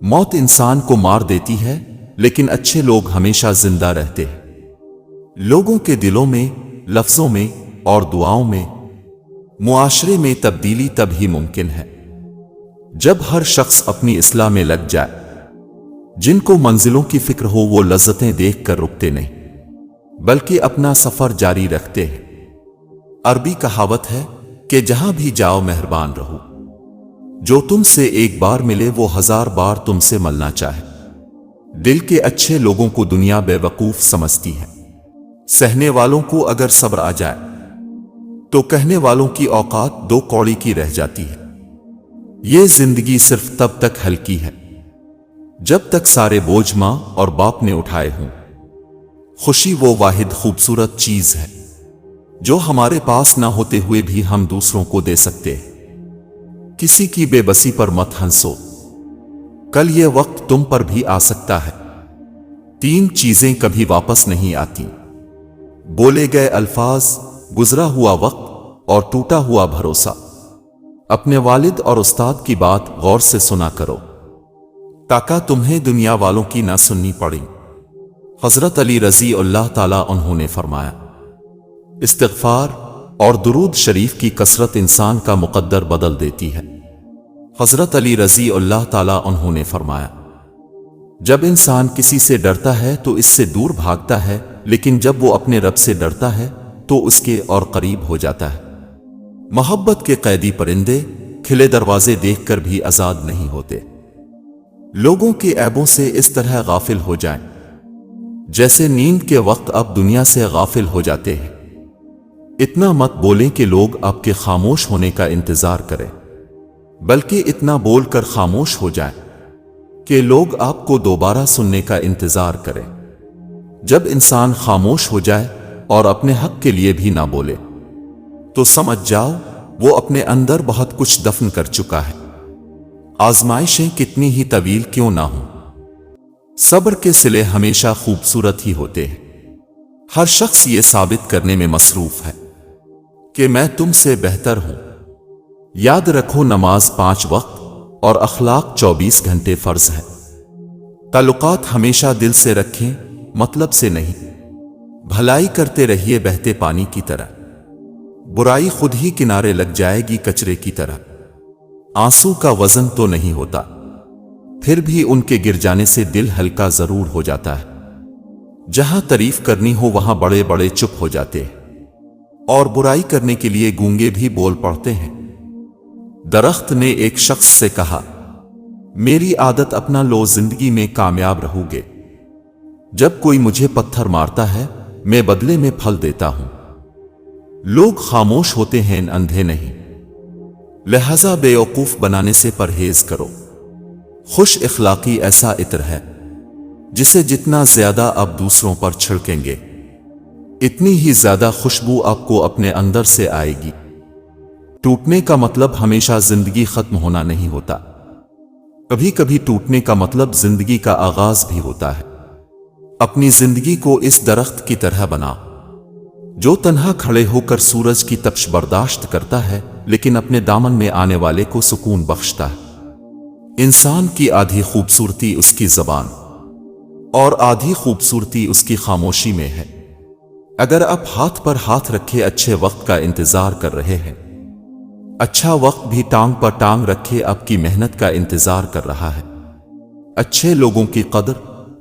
موت انسان کو مار دیتی ہے، لیکن اچھے لوگ ہمیشہ زندہ رہتے ہیں۔ لوگوں کے دلوں میں، لفظوں میں اور دعاؤں میں۔ معاشرے میں تبدیلی تب ہی ممکن ہے جب ہر شخص اپنی اصلاح میں لگ جائے۔ جن کو منزلوں کی فکر ہو وہ لذتیں دیکھ کر رکتے نہیں، بلکہ اپنا سفر جاری رکھتے ہیں۔ عربی کہاوت ہے کہ جہاں بھی جاؤ مہربان رہو۔ جو تم سے ایک بار ملے وہ 1000 بار تم سے ملنا چاہے۔ دل کے اچھے لوگوں کو دنیا بے وقوف سمجھتی ہے۔ سہنے والوں کو اگر صبر آ جائے تو کہنے والوں کی اوقات 2 کوڑی کی رہ جاتی ہے۔ یہ زندگی صرف تب تک ہلکی ہے جب تک سارے بوجھ ماں اور باپ نے اٹھائے ہوں۔ خوشی وہ واحد خوبصورت چیز ہے جو ہمارے پاس نہ ہوتے ہوئے بھی ہم دوسروں کو دے سکتے ہیں۔ کسی کی بے بسی پر مت ہنسو، کل یہ وقت تم پر بھی آ سکتا ہے۔ 3 چیزیں کبھی واپس نہیں آتی: بولے گئے الفاظ، گزرا ہوا وقت اور ٹوٹا ہوا بھروسہ۔ اپنے والد اور استاد کی بات غور سے سنا کرو تاکہ تمہیں دنیا والوں کی نہ سننی پڑے۔ حضرت علی رضی اللہ تعالیٰ عنہ نے فرمایا، استغفار اور درود شریف کی کثرت انسان کا مقدر بدل دیتی ہے۔ حضرت علی رضی اللہ تعالیٰ عنہ نے فرمایا، جب انسان کسی سے ڈرتا ہے تو اس سے دور بھاگتا ہے، لیکن جب وہ اپنے رب سے ڈرتا ہے تو اس کے اور قریب ہو جاتا ہے۔ محبت کے قیدی پرندے کھلے دروازے دیکھ کر بھی آزاد نہیں ہوتے۔ لوگوں کے عیبوں سے اس طرح غافل ہو جائیں جیسے نیند کے وقت اب دنیا سے غافل ہو جاتے ہیں۔ اتنا مت بولیں کہ لوگ آپ کے خاموش ہونے کا انتظار کریں، بلکہ اتنا بول کر خاموش ہو جائیں کہ لوگ آپ کو دوبارہ سننے کا انتظار کریں۔ جب انسان خاموش ہو جائے اور اپنے حق کے لیے بھی نہ بولے تو سمجھ جاؤ وہ اپنے اندر بہت کچھ دفن کر چکا ہے۔ آزمائشیں کتنی ہی طویل کیوں نہ ہوں، صبر کے صلے ہمیشہ خوبصورت ہی ہوتے ہیں۔ ہر شخص یہ ثابت کرنے میں مصروف ہے کہ میں تم سے بہتر ہوں۔ یاد رکھو، نماز 5 وقت اور اخلاق 24 گھنٹے فرض ہے۔ تعلقات ہمیشہ دل سے رکھیں، مطلب سے نہیں۔ بھلائی کرتے رہیے بہتے پانی کی طرح، برائی خود ہی کنارے لگ جائے گی کچرے کی طرح۔ آنسو کا وزن تو نہیں ہوتا، پھر بھی ان کے گر جانے سے دل ہلکا ضرور ہو جاتا ہے۔ جہاں تعریف کرنی ہو وہاں بڑے بڑے چپ ہو جاتے ہیں، اور برائی کرنے کے لیے گونگے بھی بول پڑتے ہیں۔ درخت نے ایک شخص سے کہا، میری عادت اپنا لو، زندگی میں کامیاب رہو گے۔ جب کوئی مجھے پتھر مارتا ہے میں بدلے میں پھل دیتا ہوں۔ لوگ خاموش ہوتے ہیں، اندھے نہیں، لہذا بے وقوف بنانے سے پرہیز کرو۔ خوش اخلاقی ایسا عطر ہے جسے جتنا زیادہ آپ دوسروں پر چھڑکیں گے اتنی ہی زیادہ خوشبو آپ کو اپنے اندر سے آئے گی۔ ٹوٹنے کا مطلب ہمیشہ زندگی ختم ہونا نہیں ہوتا، کبھی کبھی ٹوٹنے کا مطلب زندگی کا آغاز بھی ہوتا ہے۔ اپنی زندگی کو اس درخت کی طرح بناؤ جو تنہا کھڑے ہو کر سورج کی تپش برداشت کرتا ہے لیکن اپنے دامن میں آنے والے کو سکون بخشتا ہے۔ انسان کی آدھی خوبصورتی اس کی زبان اور آدھی خوبصورتی اس کی خاموشی میں ہے۔ اگر آپ ہاتھ پر ہاتھ رکھے اچھے وقت کا انتظار کر رہے ہیں، اچھا وقت بھی ٹانگ پر ٹانگ رکھے آپ کی محنت کا انتظار کر رہا ہے۔ اچھے لوگوں کی قدر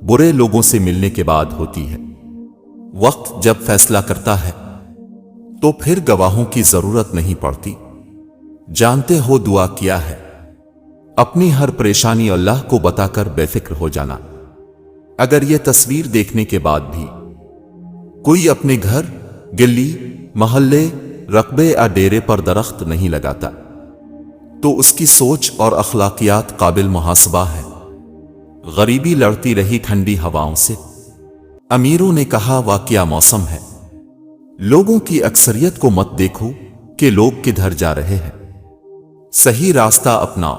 برے لوگوں سے ملنے کے بعد ہوتی ہے۔ وقت جب فیصلہ کرتا ہے تو پھر گواہوں کی ضرورت نہیں پڑتی۔ جانتے ہو دعا کیا ہے؟ اپنی ہر پریشانی اللہ کو بتا کر بے فکر ہو جانا۔ اگر یہ تصویر دیکھنے کے بعد بھی کوئی اپنے گھر، گلی، محلے، رقبے یا ڈیرے پر درخت نہیں لگاتا تو اس کی سوچ اور اخلاقیات قابل محاسبہ ہے۔ غریبی لڑتی رہی ٹھنڈی ہواؤں سے۔ امیروں نے کہا واقعہ موسم ہے۔ لوگوں کی اکثریت کو مت دیکھو کہ لوگ کدھر جا رہے ہیں۔ صحیح راستہ اپناؤ،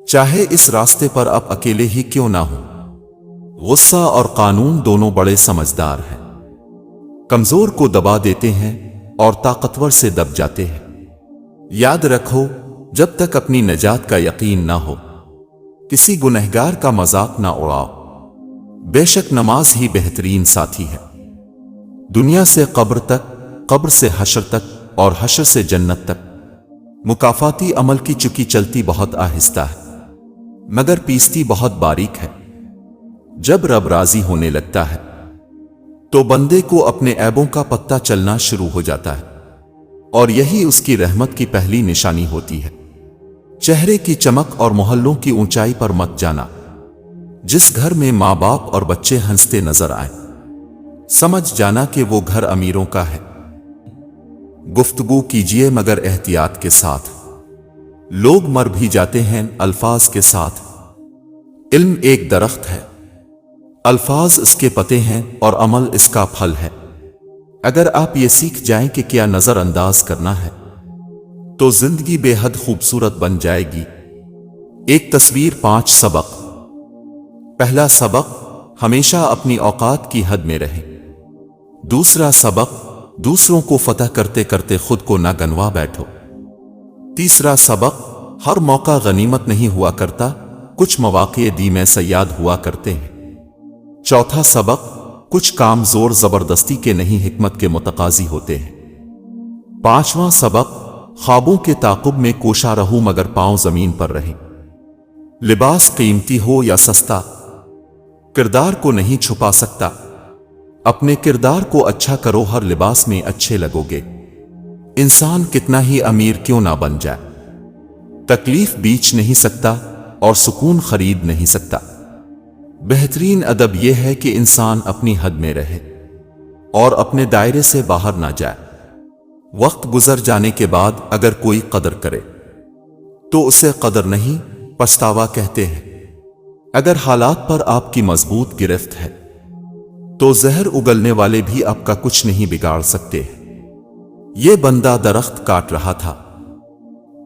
چاہے اس راستے پر آپ اکیلے ہی کیوں نہ ہوں۔ غصہ اور قانون دونوں بڑے سمجھدار ہیں، کمزور کو دبا دیتے ہیں اور طاقتور سے دب جاتے ہیں۔ یاد رکھو، جب تک اپنی نجات کا یقین نہ ہو کسی گنہگار کا مذاق نہ اڑاؤ، بے شک نماز ہی بہترین ساتھی ہے۔ دنیا سے قبر تک، قبر سے حشر تک، اور حشر سے جنت تک مکافاتی عمل کی چکی چلتی بہت آہستہ ہے، مگر پیستی بہت باریک ہے۔ جب رب راضی ہونے لگتا ہے تو بندے کو اپنے عیبوں کا پتہ چلنا شروع ہو جاتا ہے، اور یہی اس کی رحمت کی پہلی نشانی ہوتی ہے۔ چہرے کی چمک اور محلوں کی اونچائی پر مت جانا۔ جس گھر میں ماں باپ اور بچے ہنستے نظر آئیں، سمجھ جانا کہ وہ گھر امیروں کا ہے۔ گفتگو کیجیے مگر احتیاط کے ساتھ، لوگ مر بھی جاتے ہیں الفاظ کے ساتھ۔ علم ایک درخت ہے، الفاظ اس کے پتے ہیں اور عمل اس کا پھل ہے۔ اگر آپ یہ سیکھ جائیں کہ کیا نظر انداز کرنا ہے تو زندگی بے حد خوبصورت بن جائے گی۔ ایک تصویر 5 سبق۔ پہلا سبق، ہمیشہ اپنی اوقات کی حد میں رہیں۔ دوسرا سبق، دوسروں کو فتح کرتے کرتے خود کو نہ گنوا بیٹھو۔ تیسرا سبق، ہر موقع غنیمت نہیں ہوا کرتا، کچھ مواقع دیم صیاد ہوا کرتے ہیں۔ چوتھا سبق، کچھ کام زور زبردستی کے نہیں حکمت کے متقاضی ہوتے ہیں۔ پانچواں سبق، خوابوں کے تعاقب میں کوشاں رہو مگر پاؤں زمین پر رہیں۔ لباس قیمتی ہو یا سستا، کردار کو نہیں چھپا سکتا۔ اپنے کردار کو اچھا کرو، ہر لباس میں اچھے لگو گے۔ انسان کتنا ہی امیر کیوں نہ بن جائے، تکلیف بیچ نہیں سکتا اور سکون خرید نہیں سکتا۔ بہترین ادب یہ ہے کہ انسان اپنی حد میں رہے اور اپنے دائرے سے باہر نہ جائے۔ وقت گزر جانے کے بعد اگر کوئی قدر کرے تو اسے قدر نہیں، پچھتاوا کہتے ہیں۔ اگر حالات پر آپ کی مضبوط گرفت ہے تو زہر اگلنے والے بھی آپ کا کچھ نہیں بگاڑ سکتے۔ یہ بندہ درخت کاٹ رہا تھا،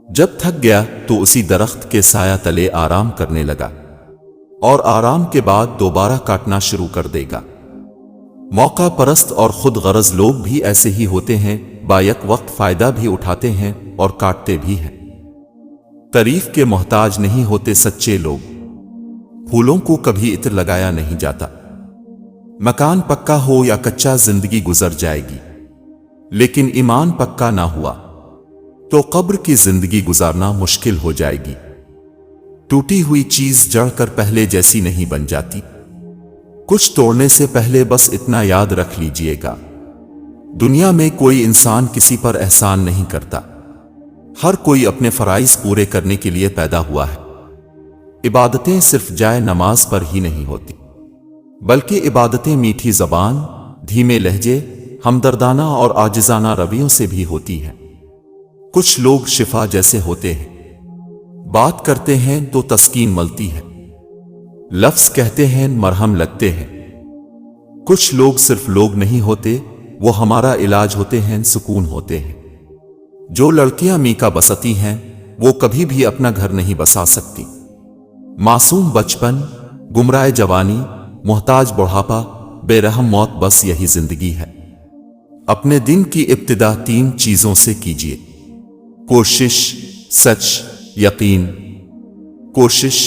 جب تھک گیا تو اسی درخت کے سایہ تلے آرام کرنے لگا، اور آرام کے بعد دوبارہ کاٹنا شروع کر دے گا۔ موقع پرست اور خود غرض لوگ بھی ایسے ہی ہوتے ہیں، بایک وقت فائدہ بھی اٹھاتے ہیں اور کاٹتے بھی ہیں۔ تعریف کے محتاج نہیں ہوتے سچے لوگ، پھولوں کو کبھی عطر لگایا نہیں جاتا۔ مکان پکا ہو یا کچا زندگی گزر جائے گی، لیکن ایمان پکا نہ ہوا تو قبر کی زندگی گزارنا مشکل ہو جائے گی۔ ٹوٹی ہوئی چیز جڑ کر پہلے جیسی نہیں بن جاتی۔ کچھ توڑنے سے پہلے بس اتنا یاد رکھ لیجئے گا، دنیا میں کوئی انسان کسی پر احسان نہیں کرتا، ہر کوئی اپنے فرائض پورے کرنے کے لیے پیدا ہوا ہے۔ عبادتیں صرف جائے نماز پر ہی نہیں ہوتی، بلکہ عبادتیں میٹھی زبان، دھیمے لہجے، ہمدردانہ اور عاجزانہ رویوں سے بھی ہوتی ہیں۔ کچھ لوگ شفا جیسے ہوتے ہیں، بات کرتے ہیں تو تسکین ملتی ہے، لفظ کہتے ہیں مرہم لگتے ہیں۔ کچھ لوگ صرف لوگ نہیں ہوتے، وہ ہمارا علاج ہوتے ہیں، سکون ہوتے ہیں۔ جو لڑکیاں میکا بستی ہیں وہ کبھی بھی اپنا گھر نہیں بسا سکتی۔ معصوم بچپن، گمراہ جوانی، محتاج بڑھاپا، بے رحم موت، بس یہی زندگی ہے۔ اپنے دن کی ابتدا 3 چیزوں سے کیجیے: کوشش، سچ، یقین۔ کوشش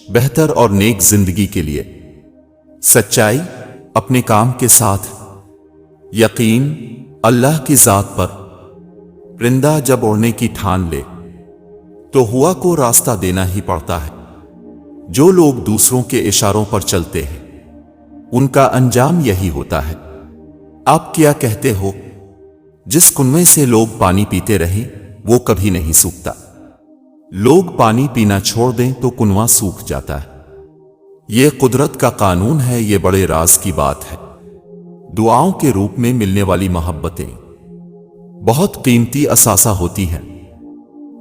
بہتر اور نیک زندگی کے لیے، سچائی اپنے کام کے ساتھ، یقین اللہ کی ذات پر۔ پرندہ جب اڑنے کی ٹھان لے تو ہوا کو راستہ دینا ہی پڑتا ہے۔ جو لوگ دوسروں کے اشاروں پر چلتے ہیں ان کا انجام یہی ہوتا ہے۔ آپ کیا کہتے ہو؟ جس کنویں سے لوگ پانی پیتے رہیں وہ کبھی نہیں سوکھتا۔ لوگ پانی پینا چھوڑ دیں تو کنواں سوکھ جاتا ہے۔ یہ قدرت کا قانون ہے، یہ بڑے راز کی بات ہے۔ دعاؤں کے روپ میں ملنے والی محبتیں بہت قیمتی اثاثہ ہوتی ہیں۔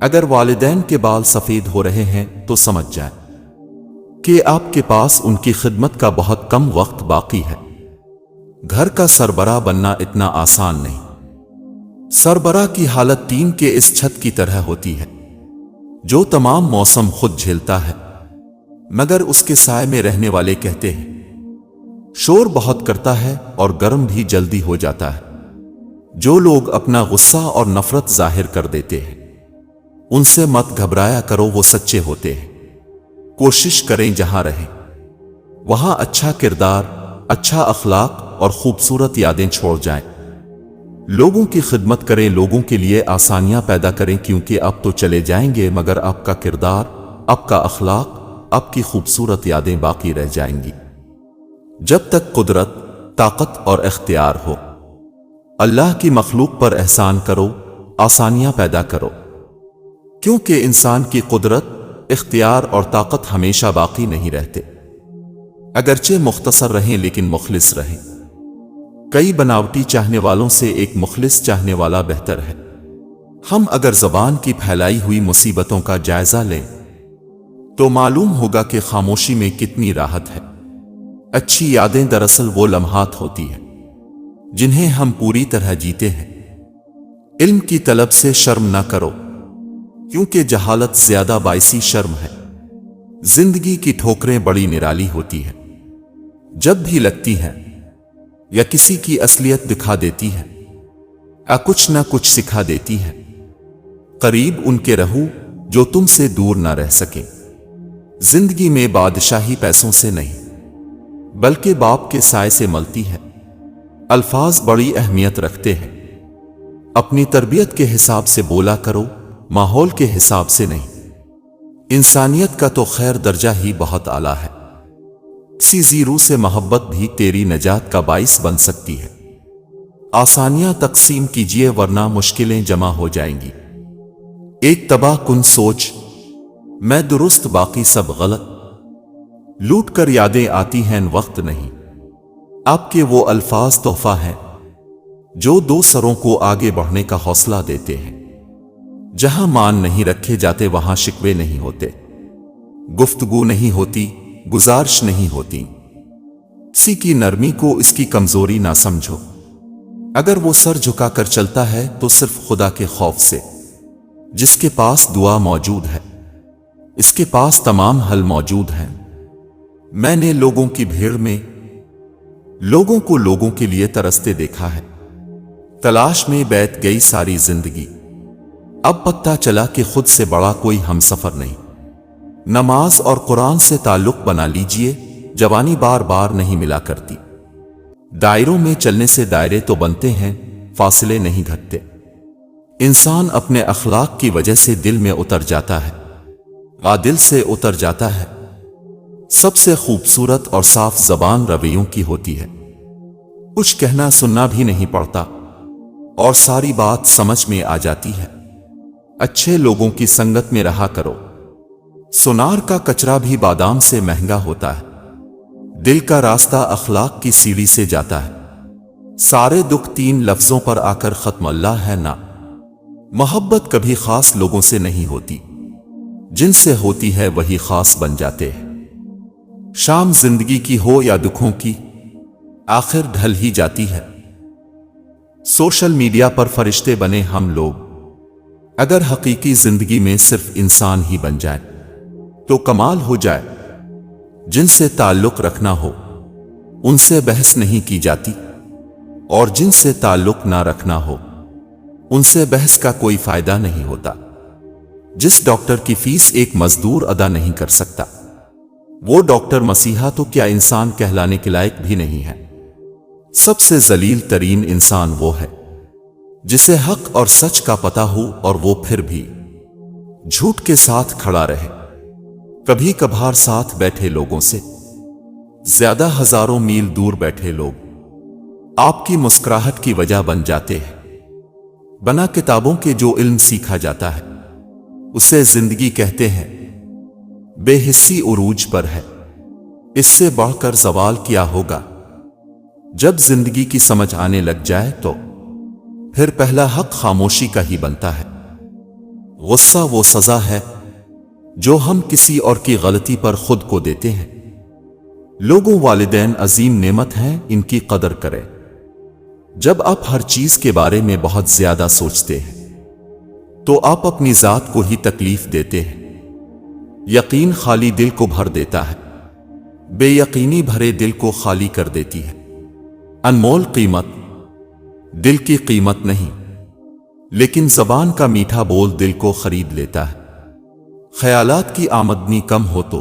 اگر والدین کے بال سفید ہو رہے ہیں تو سمجھ جائیں کہ آپ کے پاس ان کی خدمت کا بہت کم وقت باقی ہے۔ گھر کا سربراہ بننا اتنا آسان نہیں۔ سربراہ کی حالت ٹین کے اس چھت کی طرح ہوتی ہے جو تمام موسم خود جھیلتا ہے، مگر اس کے سائے میں رہنے والے کہتے ہیں۔ شور بہت کرتا ہے اور گرم بھی جلدی ہو جاتا ہے۔ جو لوگ اپنا غصہ اور نفرت ظاہر کر دیتے ہیں ان سے مت گھبرایا کرو، وہ سچے ہوتے ہیں۔ کوشش کریں جہاں رہیں وہاں اچھا کردار، اچھا اخلاق اور خوبصورت یادیں چھوڑ جائیں۔ لوگوں کی خدمت کریں، لوگوں کے لیے آسانیاں پیدا کریں، کیونکہ اب تو چلے جائیں گے مگر آپ کا کردار، آپ کا اخلاق، آپ کی خوبصورت یادیں باقی رہ جائیں گی۔ جب تک قدرت، طاقت اور اختیار ہو، اللہ کی مخلوق پر احسان کرو، آسانیاں پیدا کرو، کیونکہ انسان کی قدرت، اختیار اور طاقت ہمیشہ باقی نہیں رہتے، اگرچہ مختصر رہیں لیکن مخلص رہیں۔ کئی بناوٹی چاہنے والوں سے ایک مخلص چاہنے والا بہتر ہے۔ ہم اگر زبان کی پھیلائی ہوئی مصیبتوں کا جائزہ لیں تو معلوم ہوگا کہ خاموشی میں کتنی راحت ہے۔ اچھی یادیں دراصل وہ لمحات ہوتی ہیں جنہیں ہم پوری طرح جیتے ہیں۔ علم کی طلب سے شرم نہ کرو، کیونکہ جہالت زیادہ باعث شرم ہے۔ زندگی کی ٹھوکریں بڑی نرالی ہوتی ہیں، جب بھی لگتی ہیں یا کسی کی اصلیت دکھا دیتی ہے، کچھ نہ کچھ سکھا دیتی ہے۔ قریب ان کے رہو جو تم سے دور نہ رہ سکے۔ زندگی میں بادشاہی پیسوں سے نہیں بلکہ باپ کے سائے سے ملتی ہے۔ الفاظ بڑی اہمیت رکھتے ہیں، اپنی تربیت کے حساب سے بولا کرو، ماحول کے حساب سے نہیں۔ انسانیت کا تو خیر درجہ ہی بہت اعلیٰ ہے۔ کسی زیرو سے محبت بھی تیری نجات کا باعث بن سکتی ہے۔ آسانیاں تقسیم کیجیے ورنہ مشکلیں جمع ہو جائیں گی۔ ایک تباہ کن سوچ، میں درست باقی سب غلط، لوٹ کر یادیں آتی ہیں وقت نہیں۔ آپ کے وہ الفاظ تحفہ ہیں جو دو سروں کو آگے بڑھنے کا حوصلہ دیتے ہیں۔ جہاں مان نہیں رکھے جاتے وہاں شکوے نہیں ہوتے، گفتگو نہیں ہوتی، گزارش نہیں ہوتی۔ کسی کی نرمی کو اس کی کمزوری نہ سمجھو، اگر وہ سر جھکا کر چلتا ہے تو صرف خدا کے خوف سے۔ جس کے پاس دعا موجود ہے اس کے پاس تمام حل موجود ہیں۔ میں نے لوگوں کی بھیڑ میں لوگوں کو لوگوں کے لیے ترستے دیکھا ہے، تلاش میں بیٹھ گئی ساری زندگی۔ اب پتہ چلا کہ خود سے بڑا کوئی ہمسفر نہیں۔ نماز اور قرآن سے تعلق بنا لیجئے، جوانی بار بار نہیں ملا کرتی۔ دائروں میں چلنے سے دائرے تو بنتے ہیں، فاصلے نہیں گھٹتے۔ انسان اپنے اخلاق کی وجہ سے دل میں اتر جاتا ہے، دل سے اتر جاتا ہے۔ سب سے خوبصورت اور صاف زبان رویوں کی ہوتی ہے۔ کچھ کہنا سننا بھی نہیں پڑتا اور ساری بات سمجھ میں آ جاتی ہے۔ اچھے لوگوں کی سنگت میں رہا کرو۔ سونار کا کچرا بھی بادام سے مہنگا ہوتا ہے۔ دل کا راستہ اخلاق کی سیڑھی سے جاتا ہے۔ سارے دکھ 3 لفظوں پر آ کر ختم، اللہ ہے نا۔ محبت کبھی خاص لوگوں سے نہیں ہوتی، جن سے ہوتی ہے وہی خاص بن جاتے ہیں۔ شام زندگی کی ہو یا دکھوں کی، آخر ڈھل ہی جاتی ہے۔ سوشل میڈیا پر فرشتے بنے ہم لوگ، اگر حقیقی زندگی میں صرف انسان ہی بن جائے تو کمال ہو جائے۔ جن سے تعلق رکھنا ہو ان سے بحث نہیں کی جاتی، اور جن سے تعلق نہ رکھنا ہو ان سے بحث کا کوئی فائدہ نہیں ہوتا۔ جس ڈاکٹر کی فیس ایک مزدور ادا نہیں کر سکتا، وہ ڈاکٹر مسیحا تو کیا انسان کہلانے کے لائق بھی نہیں ہے۔ سب سے ذلیل ترین انسان وہ ہے جسے حق اور سچ کا پتہ ہو اور وہ پھر بھی جھوٹ کے ساتھ کھڑا رہے۔ کبھی کبھار ساتھ بیٹھے لوگوں سے زیادہ ہزاروں میل دور بیٹھے لوگ آپ کی مسکراہٹ کی وجہ بن جاتے ہیں۔ بنا کتابوں کے جو علم سیکھا جاتا ہے اسے زندگی کہتے ہیں۔ بے حسی عروج پر ہے، اس سے بڑھ کر زوال کیا ہوگا۔ جب زندگی کی سمجھ آنے لگ جائے تو پھر پہلا حق خاموشی کا ہی بنتا ہے۔ غصہ وہ سزا ہے جو ہم کسی اور کی غلطی پر خود کو دیتے ہیں۔ لوگوں والدین عظیم نعمت ہیں، ان کی قدر کریں۔ جب آپ ہر چیز کے بارے میں بہت زیادہ سوچتے ہیں تو آپ اپنی ذات کو ہی تکلیف دیتے ہیں۔ یقین خالی دل کو بھر دیتا ہے، بے یقینی بھرے دل کو خالی کر دیتی ہے۔ انمول قیمت دل کی قیمت نہیں، لیکن زبان کا میٹھا بول دل کو خرید لیتا ہے۔ خیالات کی آمدنی کم ہو تو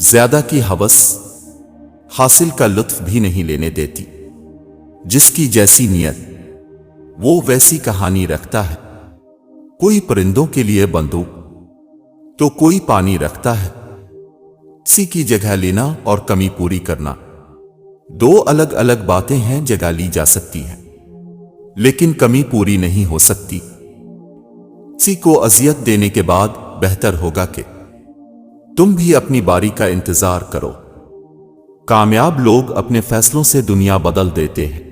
زیادہ کی ہوس حاصل کا لطف بھی نہیں لینے دیتی۔ جس کی جیسی نیت وہ ویسی کہانی رکھتا ہے۔ کوئی پرندوں کے لیے بندوق تو کوئی پانی رکھتا ہے۔ کسی کی جگہ لینا اور کمی پوری کرنا دو الگ الگ باتیں ہیں۔ جگہ لی جا سکتی ہے لیکن کمی پوری نہیں ہو سکتی۔ کسی کو اذیت دینے کے بعد بہتر ہوگا کہ تم بھی اپنی باری کا انتظار کرو۔ کامیاب لوگ اپنے فیصلوں سے دنیا بدل دیتے ہیں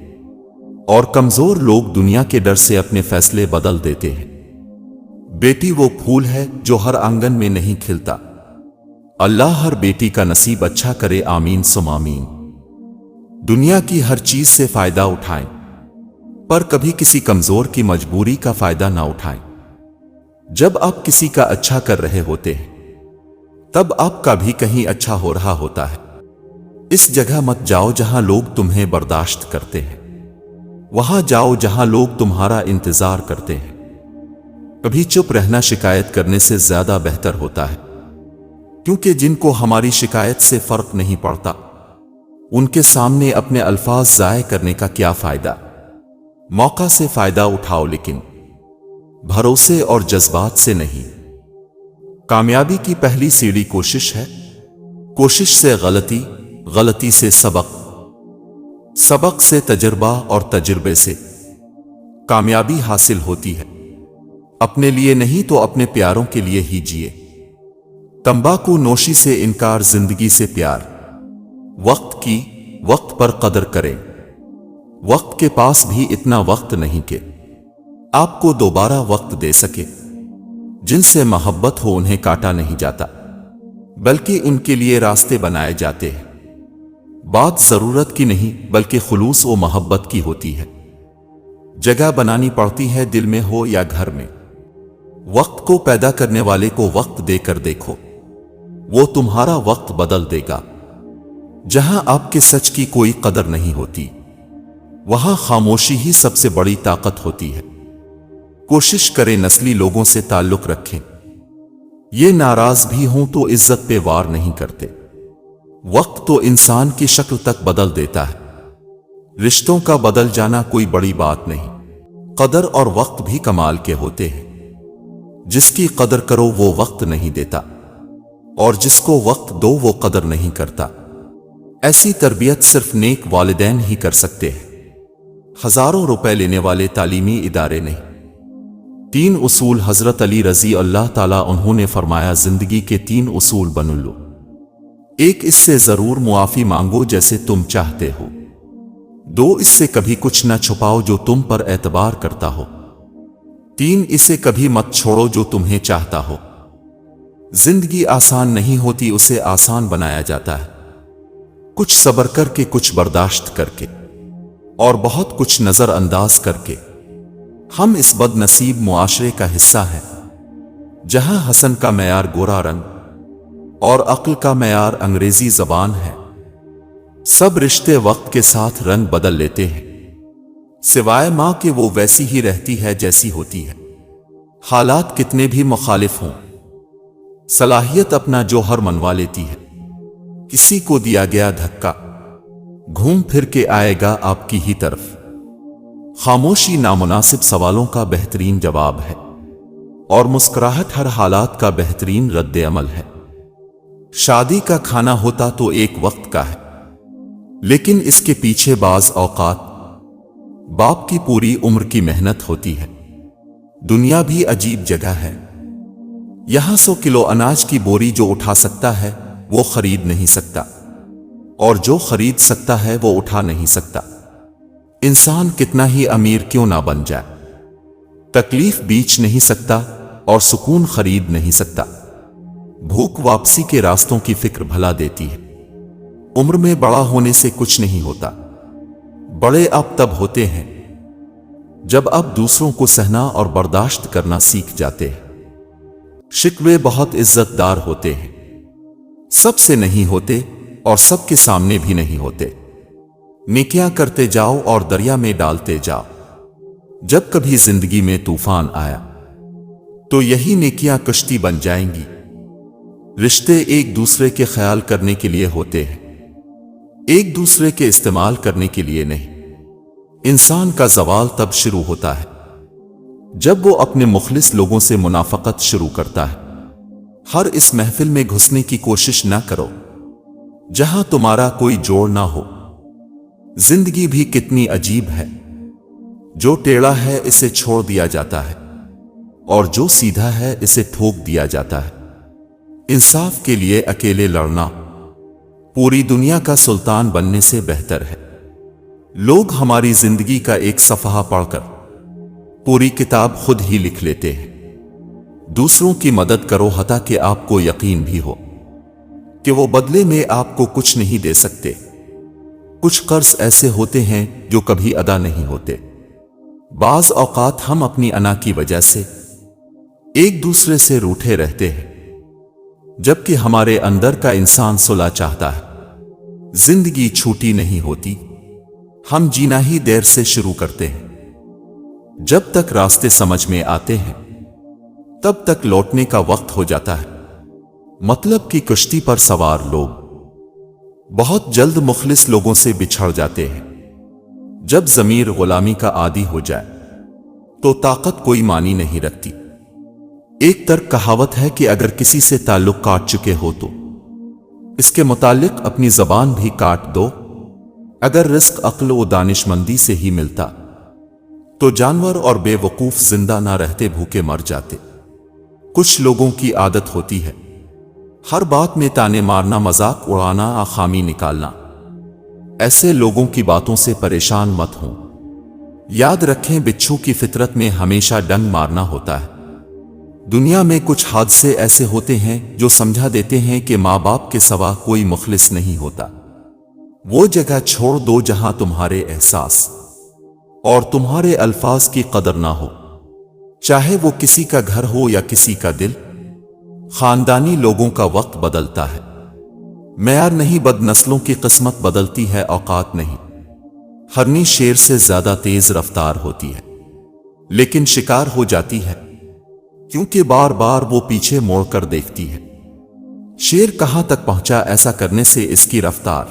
اور کمزور لوگ دنیا کے ڈر سے اپنے فیصلے بدل دیتے ہیں۔ بیٹی وہ پھول ہے جو ہر آنگن میں نہیں کھلتا۔ اللہ ہر بیٹی کا نصیب اچھا کرے، آمین ثم آمین۔ دنیا کی ہر چیز سے فائدہ اٹھائیں پر کبھی کسی کمزور کی مجبوری کا فائدہ نہ اٹھائیں۔ جب آپ کسی کا اچھا کر رہے ہوتے ہیں تب آپ کا بھی کہیں اچھا ہو رہا ہوتا ہے۔ اس جگہ مت جاؤ جہاں لوگ تمہیں برداشت کرتے ہیں، وہاں جاؤ جہاں لوگ تمہارا انتظار کرتے ہیں۔ کبھی چپ رہنا شکایت کرنے سے زیادہ بہتر ہوتا ہے، کیونکہ جن کو ہماری شکایت سے فرق نہیں پڑتا ان کے سامنے اپنے الفاظ ضائع کرنے کا کیا فائدہ۔ موقع سے فائدہ اٹھاؤ لیکن بھروسے اور جذبات سے نہیں۔ کامیابی کی پہلی سیڑھی کوشش ہے۔ کوشش سے غلطی، غلطی سے سبق، سبق سے تجربہ اور تجربے سے کامیابی حاصل ہوتی ہے۔ اپنے لیے نہیں تو اپنے پیاروں کے لیے ہی جیے۔ تمباکو نوشی سے انکار، زندگی سے پیار۔ وقت کی وقت پر قدر کریں۔ وقت کے پاس بھی اتنا وقت نہیں کہ آپ کو دوبارہ وقت دے سکے۔ جن سے محبت ہو انہیں کاٹا نہیں جاتا بلکہ ان کے لیے راستے بنائے جاتے ہیں۔ بات ضرورت کی نہیں بلکہ خلوص و محبت کی ہوتی ہے۔ جگہ بنانی پڑتی ہے، دل میں ہو یا گھر میں۔ وقت کو پیدا کرنے والے کو وقت دے کر دیکھو، وہ تمہارا وقت بدل دے گا۔ جہاں آپ کے سچ کی کوئی قدر نہیں ہوتی وہاں خاموشی ہی سب سے بڑی طاقت ہوتی ہے۔ کوشش کریں نسلی لوگوں سے تعلق رکھیں، یہ ناراض بھی ہوں تو عزت پہ وار نہیں کرتے۔ وقت تو انسان کی شکل تک بدل دیتا ہے۔ رشتوں کا بدل جانا کوئی بڑی بات نہیں۔ قدر اور وقت بھی کمال کے ہوتے ہیں۔ جس کی قدر کرو وہ وقت نہیں دیتا اور جس کو وقت دو وہ قدر نہیں کرتا۔ ایسی تربیت صرف نیک والدین ہی کر سکتے ہیں، ہزاروں روپے لینے والے تعلیمی ادارے نہیں۔ 3 اصول حضرت علی رضی اللہ تعالیٰ عنہ نے فرمایا، زندگی کے 3 اصول بن لو۔ 1، اس سے ضرور معافی مانگو جیسے تم چاہتے ہو۔ 2، اس سے کبھی کچھ نہ چھپاؤ جو تم پر اعتبار کرتا ہو۔ 3، اسے کبھی مت چھوڑو جو تمہیں چاہتا ہو۔ زندگی آسان نہیں ہوتی، اسے آسان بنایا جاتا ہے۔ کچھ صبر کر کے، کچھ برداشت کر کے اور بہت کچھ نظر انداز کر کے۔ ہم اس بد نصیب معاشرے کا حصہ ہیں جہاں حسن کا معیار گورا رنگ اور عقل کا معیار انگریزی زبان ہے۔ سب رشتے وقت کے ساتھ رنگ بدل لیتے ہیں، سوائے ماں کہ وہ ویسی ہی رہتی ہے جیسی ہوتی ہے۔ حالات کتنے بھی مخالف ہوں، صلاحیت اپنا جوہر منوا لیتی ہے۔ کسی کو دیا گیا دھکا گھوم پھر کے آئے گا آپ کی ہی طرف۔ خاموشی نامناسب سوالوں کا بہترین جواب ہے اور مسکراہٹ ہر حالات کا بہترین رد عمل ہے۔ شادی کا کھانا ہوتا تو ایک وقت کا ہے، لیکن اس کے پیچھے بعض اوقات باپ کی پوری عمر کی محنت ہوتی ہے۔ دنیا بھی عجیب جگہ ہے، یہاں 100 کلو اناج کی بوری جو اٹھا سکتا ہے وہ خرید نہیں سکتا، اور جو خرید سکتا ہے وہ اٹھا نہیں سکتا۔ انسان کتنا ہی امیر کیوں نہ بن جائے، تکلیف بیچ نہیں سکتا اور سکون خرید نہیں سکتا۔ بھوک واپسی کے راستوں کی فکر بھلا دیتی ہے۔ عمر میں بڑا ہونے سے کچھ نہیں ہوتا، بڑے اب تب ہوتے ہیں جب آپ دوسروں کو سہنا اور برداشت کرنا سیکھ جاتے ہیں۔ شکوے بہت عزت دار ہوتے ہیں، سب سے نہیں ہوتے اور سب کے سامنے بھی نہیں ہوتے۔ نیکیاں کرتے جاؤ اور دریا میں ڈالتے جاؤ۔ جب کبھی زندگی میں طوفان آیا تو یہی نیکیاں کشتی بن جائیں گی۔ رشتے ایک دوسرے کے خیال کرنے کے لیے ہوتے ہیں، ایک دوسرے کے استعمال کرنے کے لیے نہیں۔ انسان کا زوال تب شروع ہوتا ہے جب وہ اپنے مخلص لوگوں سے منافقت شروع کرتا ہے۔ ہر اس محفل میں گھسنے کی کوشش نہ کرو جہاں تمہارا کوئی جوڑ نہ ہو۔ زندگی بھی کتنی عجیب ہے، جو ٹیڑھا ہے اسے چھوڑ دیا جاتا ہے اور جو سیدھا ہے اسے ٹھوک دیا جاتا ہے۔ انصاف کے لیے اکیلے لڑنا پوری دنیا کا سلطان بننے سے بہتر ہے۔ لوگ ہماری زندگی کا ایک صفحہ پڑھ کر پوری کتاب خود ہی لکھ لیتے ہیں۔ دوسروں کی مدد کرو حتیٰ کہ آپ کو یقین بھی ہو کہ وہ بدلے میں آپ کو کچھ نہیں دے سکتے۔ کچھ قرض ایسے ہوتے ہیں جو کبھی ادا نہیں ہوتے۔ بعض اوقات ہم اپنی انا کی وجہ سے ایک دوسرے سے روٹھے رہتے ہیں، جبکہ ہمارے اندر کا انسان صلح چاہتا ہے۔ زندگی چھوٹی نہیں ہوتی، ہم جینا ہی دیر سے شروع کرتے ہیں۔ جب تک راستے سمجھ میں آتے ہیں تب تک لوٹنے کا وقت ہو جاتا ہے۔ مطلب کی کشتی پر سوار لوگ بہت جلد مخلص لوگوں سے بچھڑ جاتے ہیں۔ جب ضمیر غلامی کا عادی ہو جائے تو طاقت کوئی معنی نہیں رکھتی۔ ایک ترک کہاوت ہے کہ اگر کسی سے تعلق کاٹ چکے ہو تو اس کے متعلق اپنی زبان بھی کاٹ دو۔ اگر رزق عقل و دانش مندی سے ہی ملتا تو جانور اور بے وقوف زندہ نہ رہتے، بھوکے مر جاتے۔ کچھ لوگوں کی عادت ہوتی ہے ہر بات میں تانے مارنا، مذاق اڑانا، خامی نکالنا۔ ایسے لوگوں کی باتوں سے پریشان مت ہوں۔ یاد رکھیں بچھو کی فطرت میں ہمیشہ ڈنگ مارنا ہوتا ہے۔ دنیا میں کچھ حادثے ایسے ہوتے ہیں جو سمجھا دیتے ہیں کہ ماں باپ کے سوا کوئی مخلص نہیں ہوتا۔ وہ جگہ چھوڑ دو جہاں تمہارے احساس اور تمہارے الفاظ کی قدر نہ ہو، چاہے وہ کسی کا گھر ہو یا کسی کا دل۔ خاندانی لوگوں کا وقت بدلتا ہے، معیار نہیں، بد نسلوں کی قسمت بدلتی ہے، اوقات نہیں۔ ہرنی شیر سے زیادہ تیز رفتار ہوتی ہے لیکن شکار ہو جاتی ہے کیونکہ بار بار وہ پیچھے موڑ کر دیکھتی ہے۔ شیر کہاں تک پہنچا، ایسا کرنے سے اس کی رفتار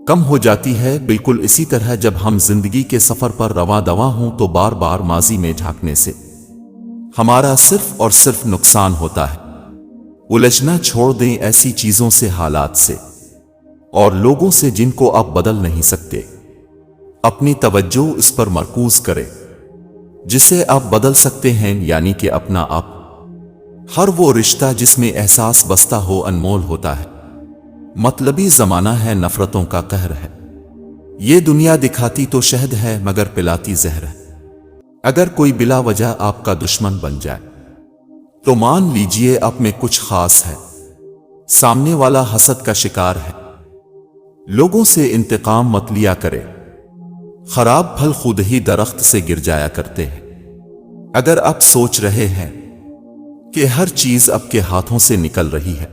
کم ہو جاتی ہے۔ بالکل اسی طرح جب ہم زندگی کے سفر پر رواں دواں ہوں تو بار بار ماضی میں جھانکنے سے ہمارا صرف اور صرف نقصان ہوتا ہے۔ الجھنا چھوڑ دیں ایسی چیزوں سے، حالات سے اور لوگوں سے جن کو آپ بدل نہیں سکتے۔ اپنی توجہ اس پر مرکوز کریں جسے آپ بدل سکتے ہیں، یعنی کہ اپنا آپ۔ ہر وہ رشتہ جس میں احساس بستہ ہو انمول ہوتا ہے۔ مطلبی زمانہ ہے، نفرتوں کا قہر ہے۔ یہ دنیا دکھاتی تو شہد ہے مگر پلاتی زہر ہے۔ اگر کوئی بلا وجہ آپ کا دشمن بن جائے تو مان لیجئے آپ میں کچھ خاص ہے۔ سامنے والا حسد کا شکار ہے۔ لوگوں سے انتقام مت لیا کرے، خراب پھل خود ہی درخت سے گر جایا کرتے ہیں۔ اگر آپ سوچ رہے ہیں کہ ہر چیز آپ کے ہاتھوں سے نکل رہی ہے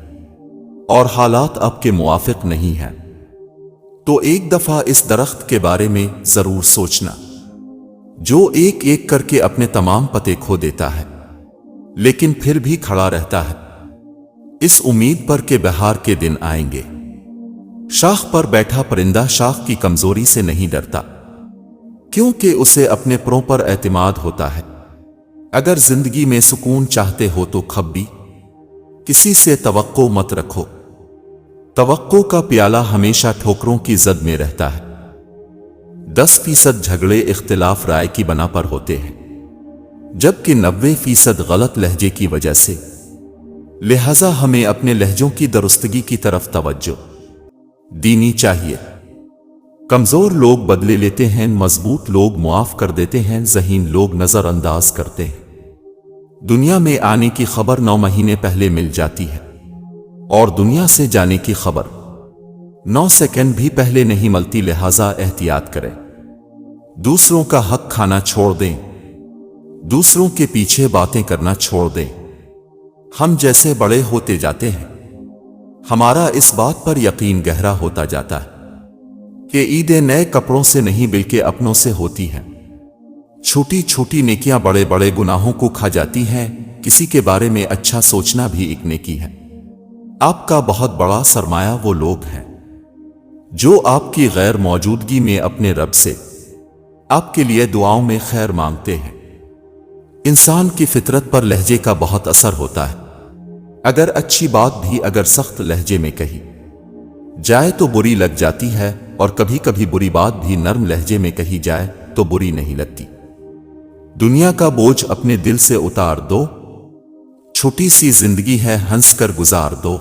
اور حالات آپ کے موافق نہیں ہیں تو ایک دفعہ اس درخت کے بارے میں ضرور سوچنا جو ایک ایک کر کے اپنے تمام پتے کھو دیتا ہے لیکن پھر بھی کھڑا رہتا ہے، اس امید پر کہ بہار کے دن آئیں گے۔ شاخ پر بیٹھا پرندہ شاخ کی کمزوری سے نہیں ڈرتا کیونکہ اسے اپنے پروں پر اعتماد ہوتا ہے۔ اگر زندگی میں سکون چاہتے ہو تو کبھی کسی سے توقع مت رکھو۔ توقع کا پیالہ ہمیشہ ٹھوکروں کی زد میں رہتا ہے۔ 10% جھگڑے اختلاف رائے کی بنا پر ہوتے ہیں جبکہ 90% غلط لہجے کی وجہ سے۔ لہذا ہمیں اپنے لہجوں کی درستگی کی طرف توجہ دینی چاہیے۔ کمزور لوگ بدلے لیتے ہیں، مضبوط لوگ معاف کر دیتے ہیں، ذہین لوگ نظر انداز کرتے ہیں۔ دنیا میں آنے کی خبر 9 مہینے پہلے مل جاتی ہے اور دنیا سے جانے کی خبر 9 سیکنڈ بھی پہلے نہیں ملتی، لہذا احتیاط کریں۔ دوسروں کا حق کھانا چھوڑ دیں، دوسروں کے پیچھے باتیں کرنا چھوڑ دیں۔ ہم جیسے بڑے ہوتے جاتے ہیں ہمارا اس بات پر یقین گہرا ہوتا جاتا ہے کہ عیدیں نئے کپڑوں سے نہیں بلکہ اپنوں سے ہوتی ہیں۔ چھوٹی چھوٹی نیکیاں بڑے بڑے گناہوں کو کھا جاتی ہیں، کسی کے بارے میں اچھا سوچنا بھی ایک نیکی ہے۔ آپ کا بہت بڑا سرمایہ وہ لوگ ہیں جو آپ کی غیر موجودگی میں اپنے رب سے آپ کے لیے دعاؤں میں خیر مانگتے ہیں۔ انسان کی فطرت پر لہجے کا بہت اثر ہوتا ہے۔ اگر اچھی بات بھی اگر سخت لہجے میں کہی جائے تو بری لگ جاتی ہے، اور کبھی کبھی بری بات بھی نرم لہجے میں کہی جائے تو بری نہیں لگتی۔ دنیا کا بوجھ اپنے دل سے اتار دو، چھوٹی سی زندگی ہے ہنس کر گزار دو۔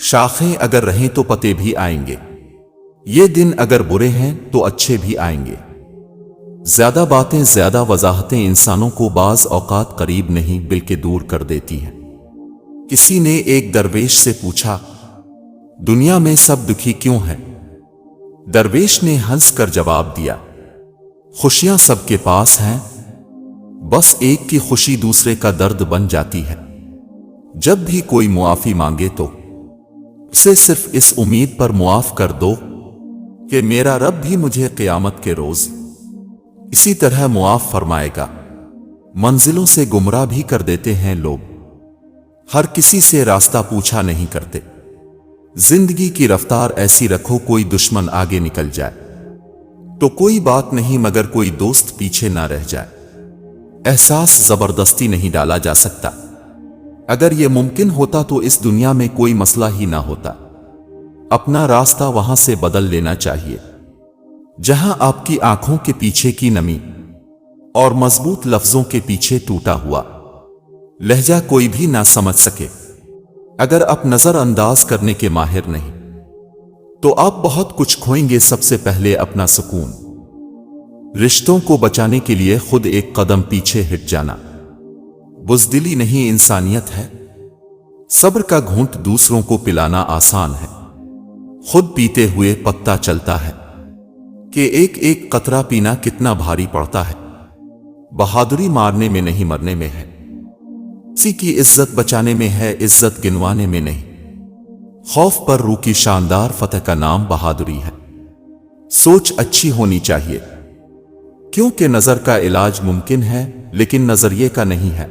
شاخیں اگر رہیں تو پتے بھی آئیں گے، یہ دن اگر برے ہیں تو اچھے بھی آئیں گے۔ زیادہ باتیں، زیادہ وضاحتیں انسانوں کو بعض اوقات قریب نہیں بلکہ دور کر دیتی ہیں۔ کسی نے ایک درویش سے پوچھا، دنیا میں سب دکھی کیوں ہیں؟ درویش نے ہنس کر جواب دیا، خوشیاں سب کے پاس ہیں، بس ایک کی خوشی دوسرے کا درد بن جاتی ہے۔ جب بھی کوئی معافی مانگے تو اسے صرف اس امید پر معاف کر دو کہ میرا رب بھی مجھے قیامت کے روز اسی طرح معاف فرمائے گا۔ منزلوں سے گمراہ بھی کر دیتے ہیں لوگ، ہر کسی سے راستہ پوچھا نہیں کرتے۔ زندگی کی رفتار ایسی رکھو کوئی دشمن آگے نکل جائے تو کوئی بات نہیں مگر کوئی دوست پیچھے نہ رہ جائے۔ احساس زبردستی نہیں ڈالا جا سکتا، اگر یہ ممکن ہوتا تو اس دنیا میں کوئی مسئلہ ہی نہ ہوتا۔ اپنا راستہ وہاں سے بدل لینا چاہیے جہاں آپ کی آنکھوں کے پیچھے کی نمی اور مضبوط لفظوں کے پیچھے ٹوٹا ہوا لہجہ کوئی بھی نہ سمجھ سکے۔ اگر آپ نظر انداز کرنے کے ماہر نہیں تو آپ بہت کچھ کھوئیں گے۔ سب سے پہلے اپنا سکون، رشتوں کو بچانے کے لیے خود ایک قدم پیچھے ہٹ جانا بزدلی نہیں انسانیت ہے۔ صبر کا گھونٹ دوسروں کو پلانا آسان ہے، خود پیتے ہوئے پتہ چلتا ہے کہ ایک ایک قطرہ پینا کتنا بھاری پڑتا ہے۔ بہادری مارنے میں نہیں مرنے میں ہے، کسی کی عزت بچانے میں ہے عزت گنوانے میں نہیں۔ خوف پر روکی شاندار فتح کا نام بہادری ہے۔ سوچ اچھی ہونی چاہیے کیونکہ نظر کا علاج ممکن ہے لیکن نظریے کا نہیں ہے۔